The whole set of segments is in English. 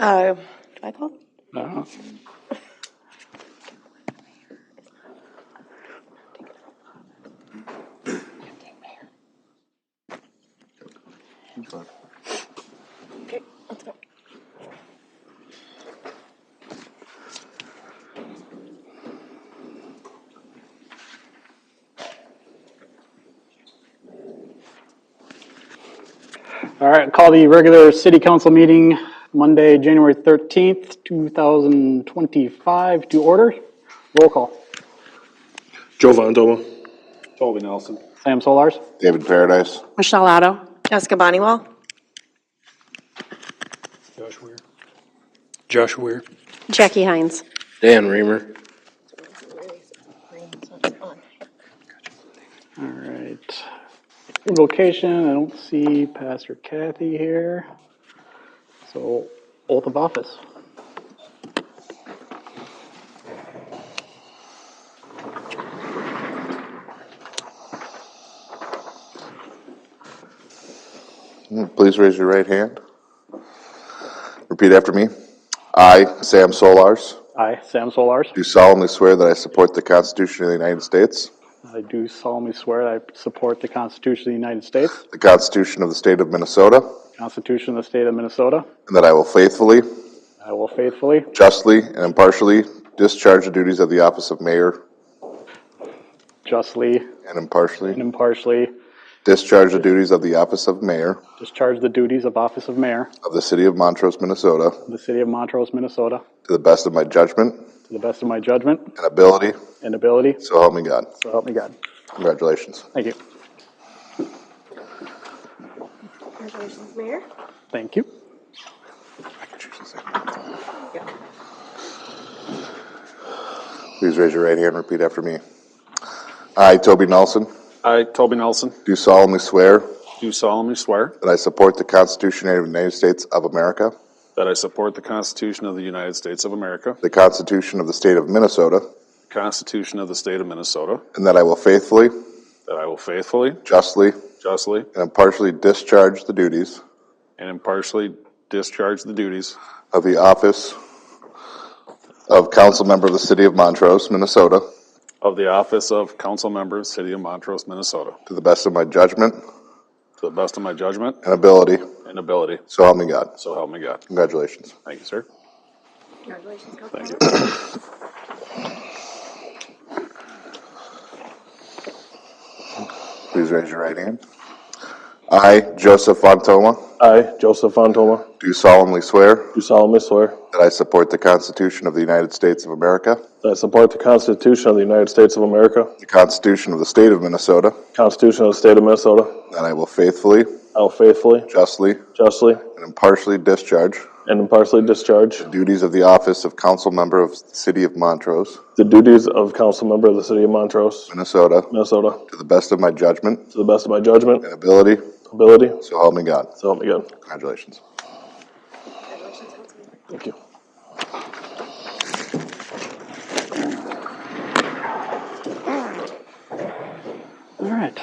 Do I call? No. Okay, let's go. All right, call the regular city council meeting Monday, January 13th, 2025 to order. Roll call. Joe Vondoma. Toby Nelson. Sam Solars. David Paradise. Michelle Otto. Jessica Bonniwell. Josh Weir. Jackie Hines. Dan Reamer. All right. Invocation, I don't see Pastor Kathy here. So, oath of office. Please raise your right hand. Repeat after me. I, Sam Solars, I, Sam Solars. do solemnly swear that I support the Constitution of the United States, I do solemnly swear that I support the Constitution of the United States, the Constitution of the State of Minnesota, the Constitution of the State of Minnesota. and that I will faithfully, Justly, and impartially discharge the duties of the office of mayor justly, and impartially and impartially discharge the duties of the office of mayor discharge the duties of office of mayor of the city of Montrose, Minnesota, of the city of Montrose, Minnesota, to the best of my judgment to the best of my judgment and ability, and ability. so help me God. So help me God. Congratulations. Thank you. Congratulations, Mayor. Thank you. Please raise your right hand and repeat after me. I, Toby Nelson, I, Toby Nelson, do solemnly swear do solemnly swear that I support the Constitution of the United States of America, that I support the Constitution of the United States of America, the Constitution of the State of Minnesota, the Constitution of the State of Minnesota, and that I will faithfully, justly, and impartially discharge the duties and impartially discharge the duties of the office of council member of the City of Montrose, Minnesota, of the office of council member, City of Montrose, Minnesota, to the best of my judgment to the best of my judgment and ability, and ability. so help me God. So help me God. Congratulations. Thank you, sir. Congratulations, Thank you. Please raise your right hand. I, Joseph Fontoma, I, Joseph Vondoma, do solemnly swear do solemnly swear that I support the Constitution of the United States of America, that I support the Constitution of the United States of America, the Constitution of the State of Minnesota, the Constitution of the State of Minnesota. and I will faithfully, justly, justly, and impartially discharge and impartially discharge the duties of the office of council member of the City of Montrose, the duties of council member of the City of Montrose, Minnesota, Minnesota, to the best of my judgment to the best of my judgment and ability, ability. so help me God. So help me God. Congratulations. Thank you. All right.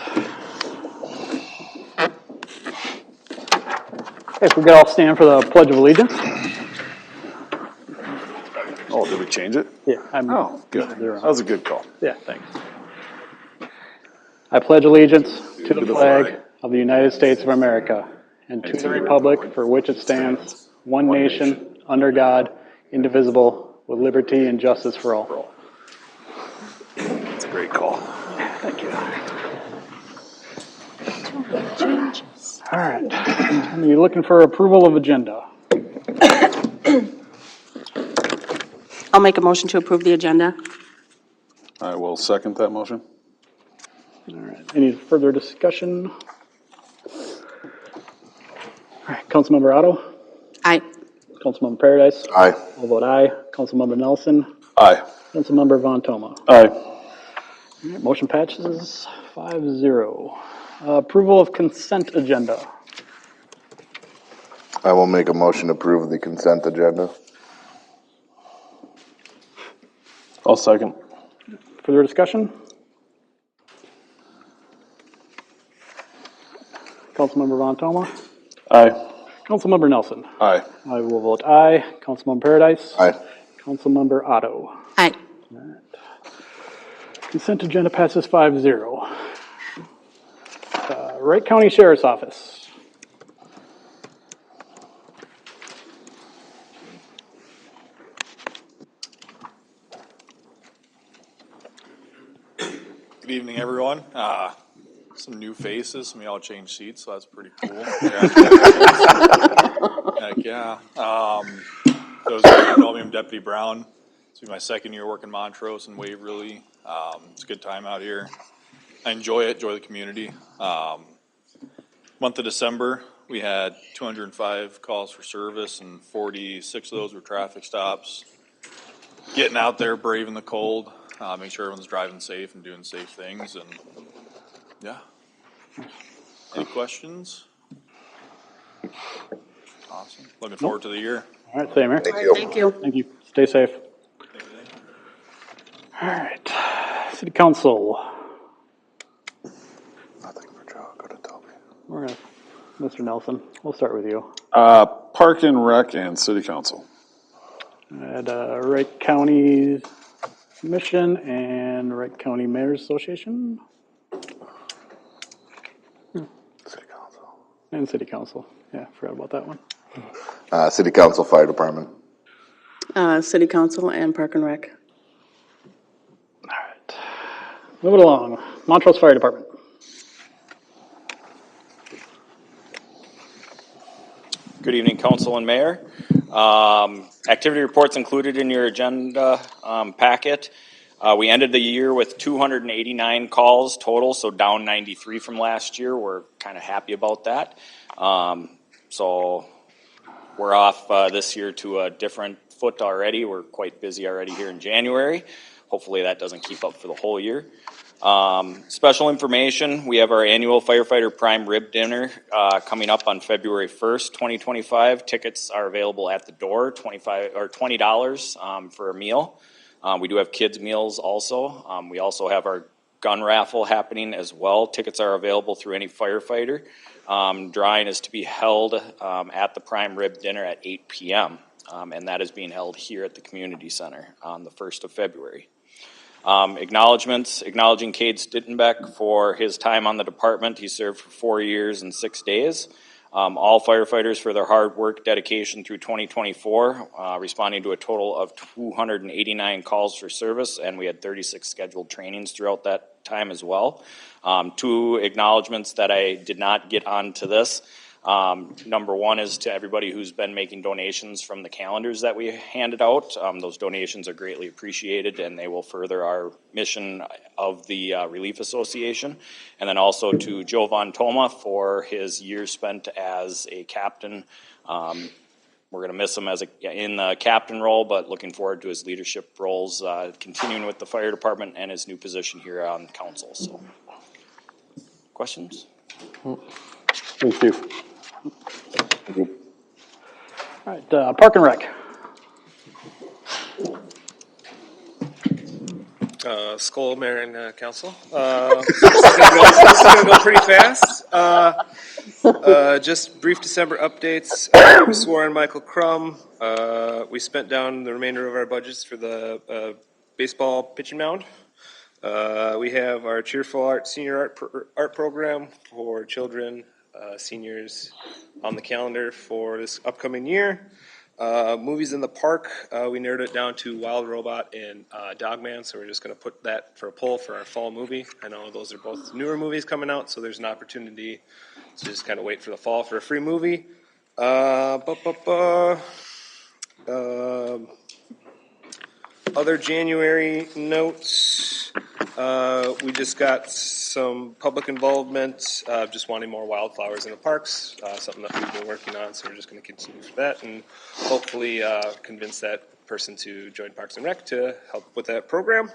If we could all stand for the Pledge of Allegiance. Oh, did we change it? Yeah. Oh, good. That was a good call. Yeah, thanks. I pledge allegiance to the flag of the United States of America and to the republic for which it stands, one nation, under God, indivisible, with liberty and justice for all. That's a great call. Thank you. All right. I'm looking for approval of agenda. I'll make a motion to approve the agenda. I will second that motion. All right. Any further discussion? All right. Councilmember Otto? Aye. Councilmember Paradise? Aye. I'll vote aye. Councilmember Nelson? Aye. Councilmember Vontoma? Aye. All right, motion passes 5-0. Approval of consent agenda. I will make a motion to approve the consent agenda. I'll second. Further discussion? Councilmember Vontoma? Aye. Councilmember Nelson. Aye. I will vote aye. Councilmember Paradise. Aye. Councilmember Otto. Aye. Consent agenda passes 5-0. Wright County Sheriff's Office. Good evening, everyone. Some new faces. Some of y'all changed seats, so that's pretty cool. Heck yeah. Those who know me, I'm Deputy Brown. It's been my second year working Montrose and Waverly. It's a good time out here. I enjoy it, enjoy the community. Month of December, we had 205 calls for service, and 46 of those were traffic stops. Getting out there, braving the cold, make sure everyone's driving safe and doing safe things, and yeah. Any questions? Awesome. Looking forward to the year. All right, same here. Thank you. Thank you. Thank you. Stay safe. All right. City Council. Nothing for Joe. Go to Toby. We're gonna, Mr. Nelson, we'll start with you. Park and Rec and City Council. At Wright County Commission and Wright County Mayor's Association City Council. and City Council. Yeah, forgot about that one. City Council, Fire Department. City Council and Park and Rec. All right. Moving along. Montrose Fire Department. Good evening, Council and Mayor. Activity reports included in your agenda packet. We ended the year with 289 calls total, so down 93 from last year. We're kind of happy about that. So we're off this year to a different foot already. We're quite busy already here in January. Hopefully that doesn't keep up for the whole year. Special information, we have our annual Firefighter Prime Rib Dinner coming up on February 1st, 2025. Tickets are available at the door, $20 for a meal. We do have kids' meals also. We also have our gun raffle happening as well. Tickets are available through any firefighter. Drawing is to be held at the Prime Rib Dinner at 8 p.m., and that is being held here at the Community Center on the 1st of February. Acknowledgements, acknowledging Cade Stittenbeck for his time on the department. He served for 4 years and 6 days. All firefighters for their hard work, dedication through 2024, responding to a total of 289 calls for service, and we had 36 scheduled trainings throughout that time as well. 2 acknowledgements that I did not get onto this. Number one is to everybody who's been making donations from the calendars that we handed out. Those donations are greatly appreciated, and they will further our mission of the Relief Association. And then also to Joe Von Toma for his years spent as a captain. We're going to miss him in the captain role, but looking forward to his leadership roles, continuing with the fire department and his new position here on council. So, questions? Thank you. All right, Park and Rec. Skull, Mayor, and Council. This is going to go pretty fast. Just brief December updates. We swore in Michael Crum. We spent down the remainder of our budgets for the baseball pitching mound. We have our Cheerful Art Senior Art Program for children, seniors on the calendar for this upcoming year. Movies in the park, we narrowed it down to Wild Robot and Dogman, so we're just going to put that for a poll for our fall movie. I know those are both newer movies coming out, so there's an opportunity to just kind of wait for the fall for a free movie. Other January notes, we just got some public involvement, just wanting more wildflowers in the parks, something that we've been working on, so we're just going to continue for that and hopefully convince that person to join Parks and Rec to help with that program.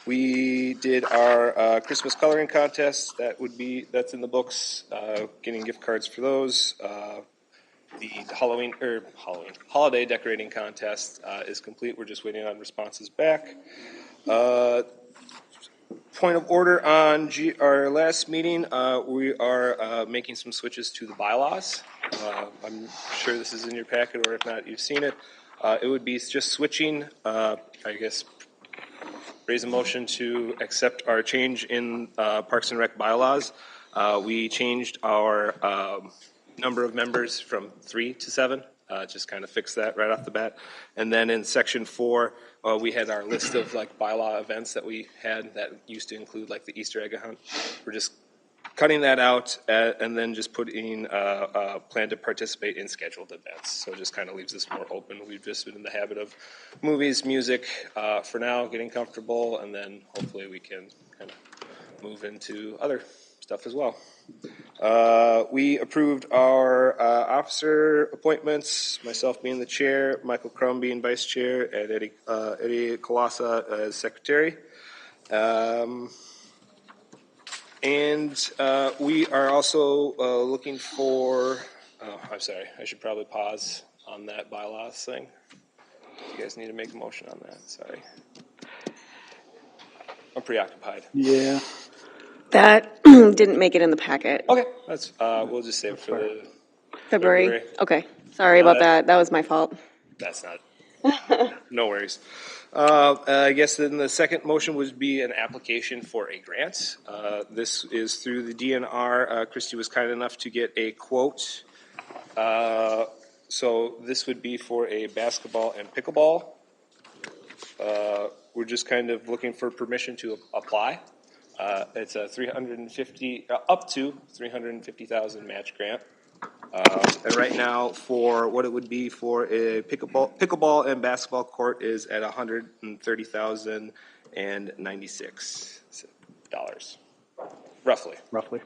We did our Christmas coloring contest. That's in the books, getting gift cards for those. The holiday decorating contest is complete. We're just waiting on responses back. Point of order on our last meeting, we are making some switches to the bylaws. I'm sure this is in your packet, or if not, you've seen it. It would be just switching, I guess, raise a motion to accept our change in Parks and Rec bylaws. We changed our number of members from 3 to 7. Just kind of fix that right off the bat. And then in section 4, we had our list of like bylaw events that we had that used to include like the Easter egg hunt. We're just cutting that out and then just putting a plan to participate in scheduled events. So it just kind of leaves us more open. We've just been in the habit of movies, music for now, getting comfortable, and then hopefully we can kind of move into other stuff as well. We approved our officer appointments, myself being the chair, Michael Crum being vice chair, and Eddie Colasa as secretary. And we are also looking for, I'm sorry, I should probably pause on that bylaws thing. You guys need to make a motion on that, sorry. I'm preoccupied. Yeah. That didn't make it in the packet. Okay, that's, we'll just save it for the February? Okay, sorry about that. That was my fault. That's not, no worries. I guess then the second motion would be an application for a grant. This is through the DNR. Christy was kind enough to get a quote. So this would be for a basketball and pickleball. We're just kind of looking for permission to apply. It's a up to $350,000 match grant. And right now, for what it would be for a pickleball and basketball court is at $130,096, roughly. Roughly.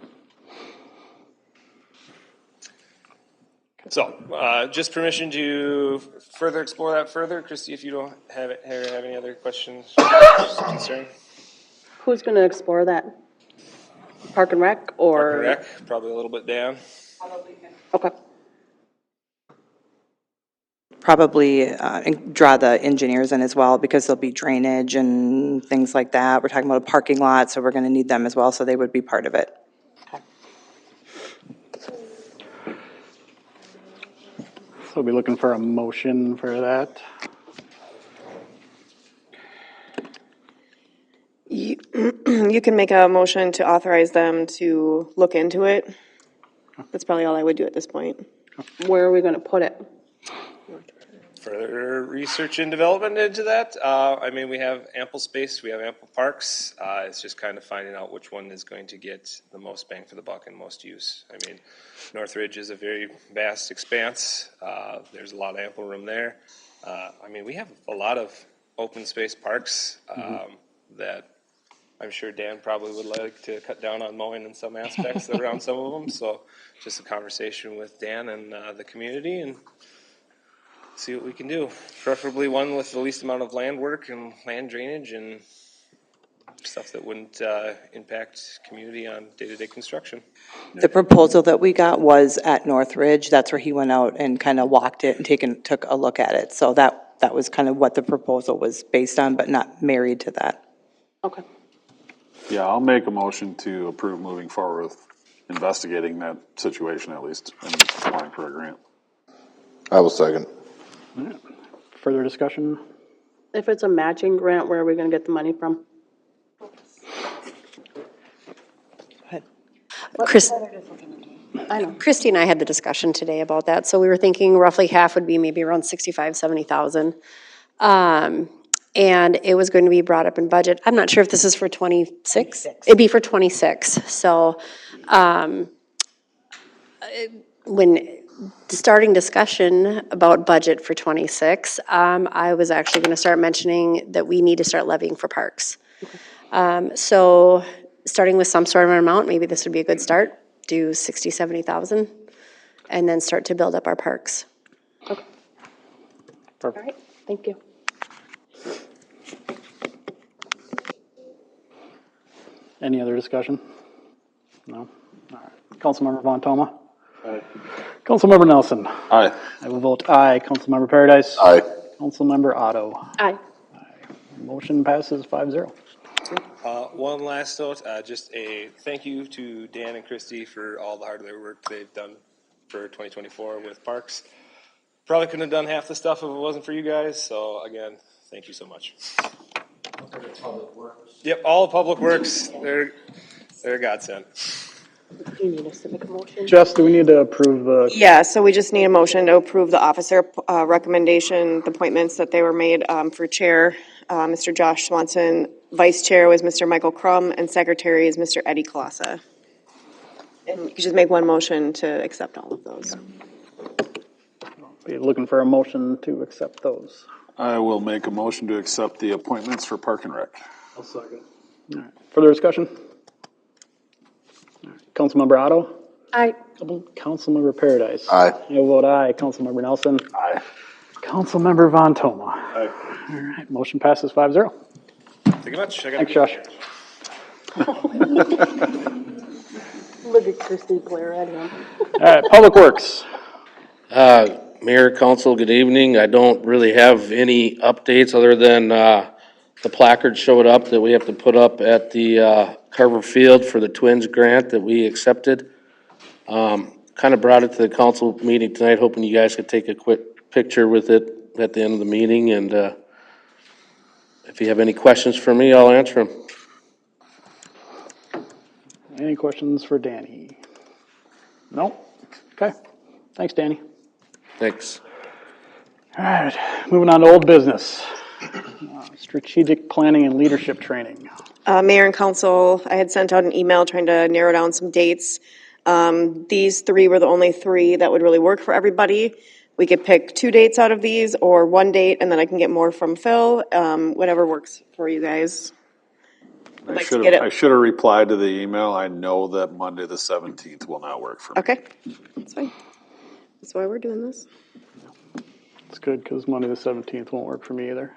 So, just permission to further explore that further, Christy. If you don't have any other questions, concern. Who's going to explore that? Park and Rec or? Park and Rec, probably a little bit down. Okay. Probably draw the engineers in as well because there'll be drainage and things like that. We're talking about a parking lot, so we're going to need them as well, so they would be part of it. So we'll be looking for a motion for that. You can make a motion to authorize them to look into it. That's probably all I would do at this point. Where are we going to put it? Further research and development into that. I mean, we have ample space. We have ample parks. It's just kind of finding out which one is going to get the most bang for the buck and most use. I mean, Northridge is a very vast expanse. There's a lot of ample room there. I mean, we have a lot of open space parks that I'm sure Dan probably would like to cut down on mowing in some aspects around some of them. So just a conversation with Dan and the community and see what we can do. Preferably one with the least amount of land work and land drainage and stuff that wouldn't impact community on day-to-day construction. The proposal that we got was at Northridge. That's where he went out and kind of walked it and took a look at it. So that was kind of what the proposal was based on, but not married to that. Okay. Yeah, I'll make a motion to approve moving forward with investigating that situation at least and applying for a grant. I will second. Further discussion? If it's a matching grant, where are we going to get the money from? I know. Christy and I had the discussion today about that. So we were thinking roughly half would be maybe around 65, 70,000. And it was going to be brought up in budget. I'm not sure if this is for 26. It'd be for 26. So when starting discussion about budget for 26, I was actually going to start mentioning that we need to start levying for parks. So starting with some sort of an amount, maybe this would be a good start. Do 60, 70,000, and then start to build up our parks. Okay. All right. Thank you. Any other discussion? No? All right. Councilmember Von Toma? Aye. Councilmember Nelson? Aye. I will vote aye. Councilmember Paradise? Aye. Councilmember Otto? Aye. Motion passes 5-0. One last note, just a thank you to Dan and Christy for all the hard work they've done for 2024 with parks. Probably couldn't have done half the stuff if it wasn't for you guys. So again, thank you so much. Yep, all the public works. They're a godsend. Do you need us to make a motion? Jess, do we need to approve the, Yeah, so we just need a motion to approve the officer recommendation, the appointments that they were made for chair, Mr. Josh Swanson, vice chair was Mr. Michael Crum, and secretary is Mr. Eddie Colassa. And you could just make one motion to accept all of those. are you looking for a motion to accept those? I will make a motion to accept the appointments for Park and Rec. I'll second. All right, further discussion? All right, Councilmember Otto? Aye. Councilmember Paradise? Aye. I vote aye. Councilmember Nelson? Aye. Councilmember Von Toma? Aye. All right, motion passes 5-0. Thank you much. I gotta Thanks, be- Josh. Look at Christy glare at him. All right, Public Works. Mayor, council, good evening. I don't really have any updates other than the placard showed up that we have to put up at the Carver Field for the Twins grant that we accepted. Kind of brought it to the council meeting tonight, hoping you guys could take a quick picture with it at the end of the meeting. And if you have any questions for me, I'll answer them. Any questions for Danny? No? Okay. Thanks, Danny. Thanks. All right, moving on to old business. Strategic planning and leadership training. Mayor and council, I had sent out an email trying to narrow down some dates. These three were the only three that would really work for everybody. We could pick 2 dates out of these or 1 date, and then I can get more from Phil, whatever works for you guys. I'd like to get I it. should have replied to the email. I know that Monday the 17th will not work for me. Okay, that's fine. That's why we're doing this. It's good because Monday the 17th won't work for me either.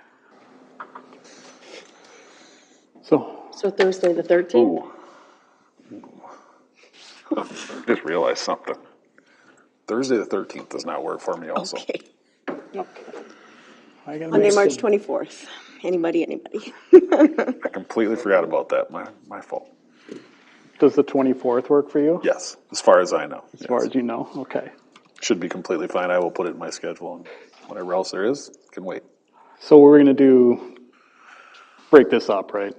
So Thursday, the 13th? Just realized something. Thursday the 13th does not work for me also. Okay. I gotta Monday, make March some- 24th. Anybody? I completely forgot about that. My fault. Does the 24th work for you? Yes, as far as I know. As far as you know, okay. Should be completely fine. I will put it in my schedule, and whatever else there is can wait. So we're gonna do, break this up, right?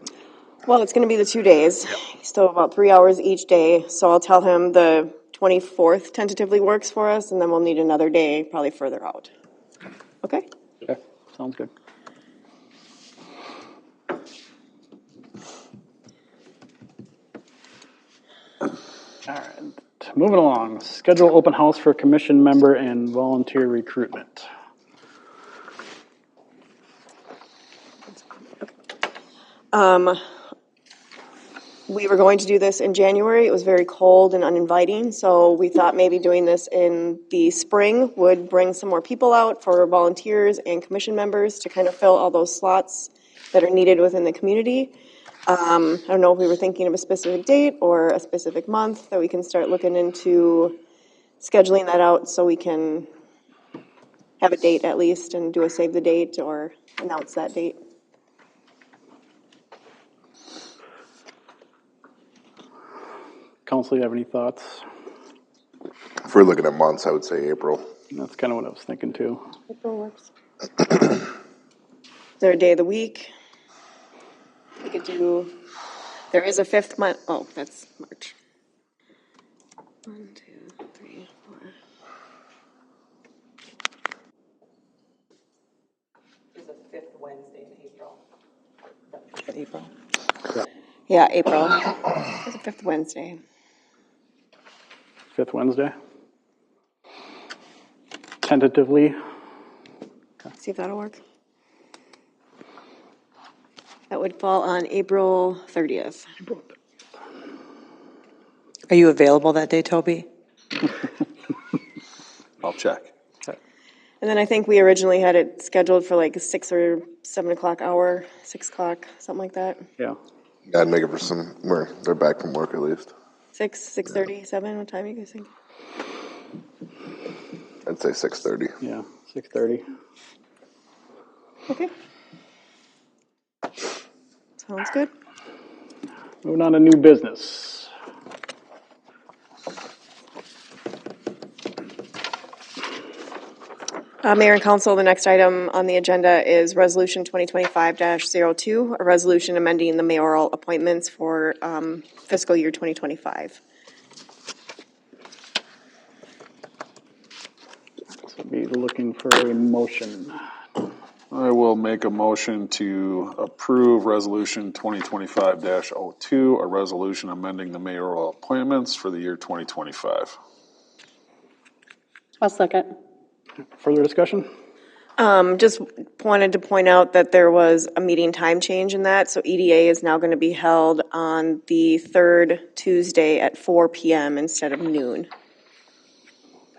Well, it's going to be the 2 days. Still about 3 hours each day. So I'll tell him the 24th tentatively works for us, and then we'll need another day probably further out. Okay? Okay, sounds good. All right, moving along. Schedule open house for commission member and volunteer recruitment. We were going to do this in January. It was very cold and uninviting, so we thought maybe doing this in the spring would bring some more people out for volunteers and commission members to kind of fill all those slots that are needed within the community. I don't know if we were thinking of a specific date or a specific month that we can start looking into scheduling that out so we can have a date at least and do a save the date or announce that date. Council, you have any thoughts? If we're looking at months, I would say April. That's kind of what I was thinking too. April works. Is there a day of the week? We could do, there is a 5th month, oh, that's March. 1, 2, 3, 4. There's a 5th Wednesday in April. April? Yeah, April. It's the 5th Wednesday. 5th Wednesday? Tentatively, See if that'll work. That would fall on April 30th. Are you available that day, Toby? I'll check. And then I think we originally had it scheduled for like a 6 or 7 o'clock hour, 6 o'clock, something like that. yeah. I'd make it for some, where they're back from work at least. 6, 6:30, 7, what time are you guys think? I'd say 6:30. Yeah, 6:30. Okay. Sounds good. Moving on to new business. Mayor and council, the next item on the agenda is Resolution 2025-02, a resolution amending the mayoral appointments for fiscal year 2025. So be looking for a motion. I will make a motion to approve Resolution 2025-02, a resolution amending the mayoral appointments for the year 2025. I'll second. Further discussion? Just wanted to point out that there was a meeting time change in that, so EDA is now going to be held on the third Tuesday at 4 p.m. instead of noon.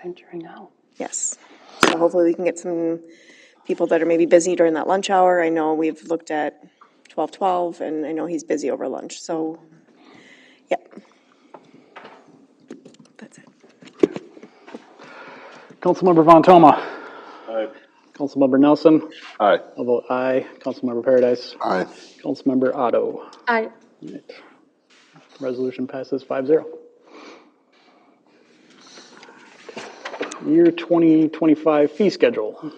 Venturing out. Yes. So hopefully we can get some people that are maybe busy during that lunch hour. I know we've looked at 12:12, and I know he's busy over lunch, so, yep. That's it. Councilmember Von Toma. Aye. Councilmember Nelson. Aye. I'll vote aye. Councilmember Paradise. Aye. Councilmember Otto. Aye. Right. Resolution passes 5-0. Year 2025 fee schedule.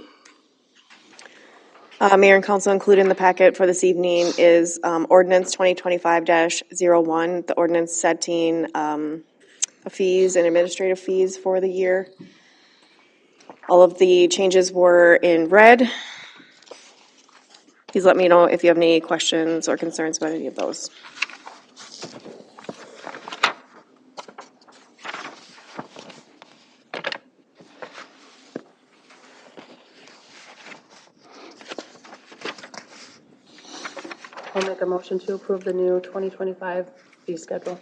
Mayor and council, included in the packet for this evening is ordinance 2025-01, the ordinance setting fees and administrative fees for the year. All of the changes were in red. Please let me know if you have any questions or concerns about any of those. I'll make a motion to approve the new 2025 fee schedule.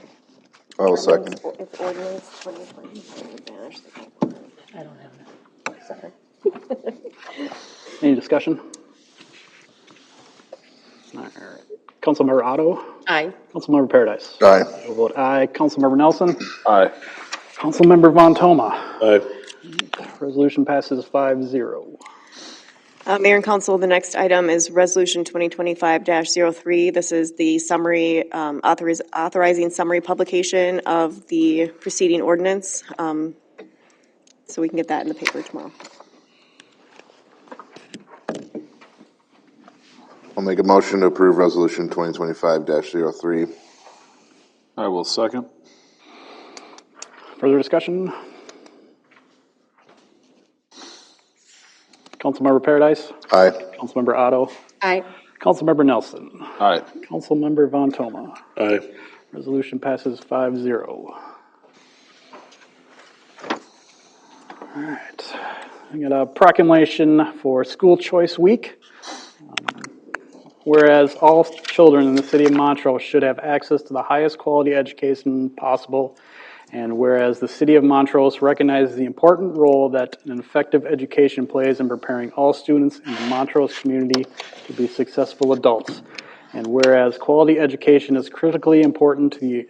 I will second. It's ordinance 2025. I don't have it. Sorry. Any discussion? All right. Councilmember Otto. Aye. Councilmember Paradise. Aye. I'll vote aye. Councilmember Nelson. Aye. Councilmember Von Toma. Aye. Resolution passes 5-0. Mayor and council, the next item is Resolution 2025-03. This is the summary, authorizing summary publication of the preceding ordinance. So we can get that in the paper tomorrow. I'll make a motion to approve Resolution 2025-03. I will second. Further discussion? Councilmember Paradise. Aye. Councilmember Otto. Aye. Councilmember Nelson. Aye. Councilmember Von Toma. Aye. Resolution passes 5-0. All right. I got a proclamation for School Choice Week. Whereas all children in the city of Montrose should have access to the highest quality education possible, and whereas the city of Montrose recognizes the important role that an effective education plays in preparing all students in the Montrose community to be successful adults, and whereas quality education is critically important to the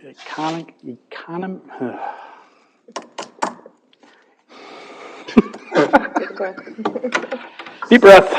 deep breath,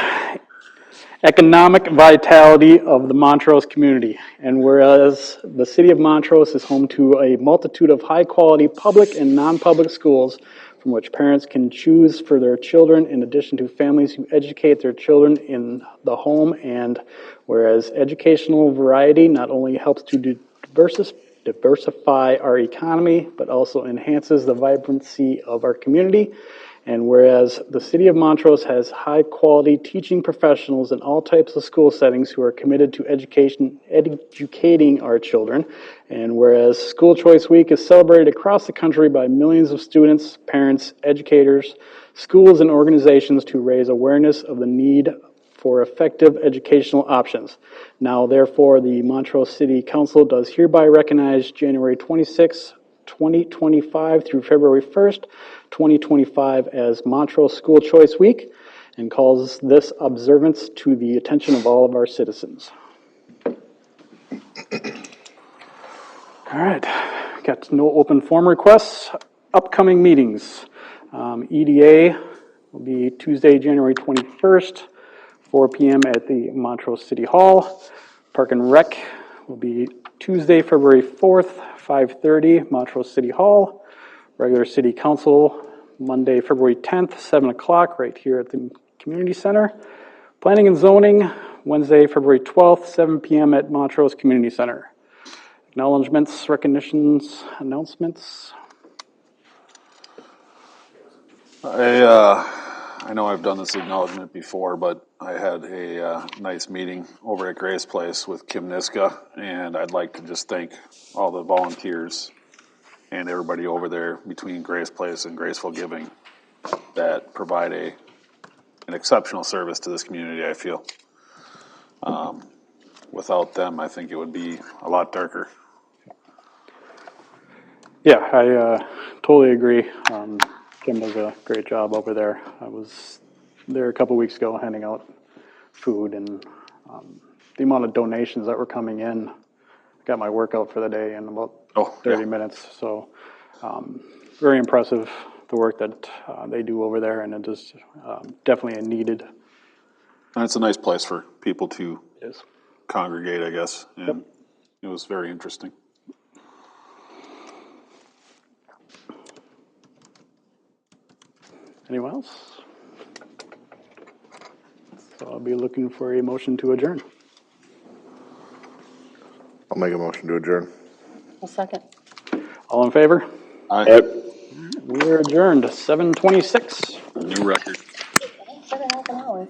economic vitality of the Montrose community. And whereas the city of Montrose is home to a multitude of high-quality public and non-public schools from which parents can choose for their children, in addition to families who educate their children in the home, and whereas educational variety not only helps to diversify our economy, but also enhances the vibrancy of our community. And whereas the city of Montrose has high-quality teaching professionals in all types of school settings who are committed to educating our children, and whereas School Choice Week is celebrated across the country by millions of students, parents, educators, schools, and organizations to raise awareness of the need for effective educational options. Now, therefore, the Montrose City Council does hereby recognize January 26, 2025 through February 1st, 2025 as Montrose School Choice Week, and calls this observance to the attention of all of our citizens. All right, got no open forum requests. Upcoming meetings. EDA will be Tuesday, January 21st, 4 p.m. at the Montrose City Hall. Park and Rec will be Tuesday, February 4th, 5:30, Montrose City Hall. Regular City Council, Monday, February 10th, 7 o'clock, right here at the Community Center. Planning and Zoning, Wednesday, February 12th, 7 p.m. at Montrose Community Center. Acknowledgements, recognitions, announcements. I know I've done this acknowledgement before, but I had a nice meeting over at Grace Place with Kim Niska, and I'd like to just thank all the volunteers and everybody over there between Grace Place and Graceful Giving that provide an exceptional service to this community, I feel. Without them, I think it would be a lot darker. Yeah, I totally agree. Kim does a great job over there. I was there a couple weeks ago handing out food, and the amount of donations that were coming in, I got my workout for the day in about 30 minutes. So very impressive, the work that they do over there, and it is definitely a needed. And it's a nice place for people to Is. congregate, I guess, and it was very interesting. Anyone else? So I'll be looking for a motion to adjourn. I'll make a motion to adjourn. A second. All in favor? Aye. We are adjourned, 7:26. New record. Half an hour.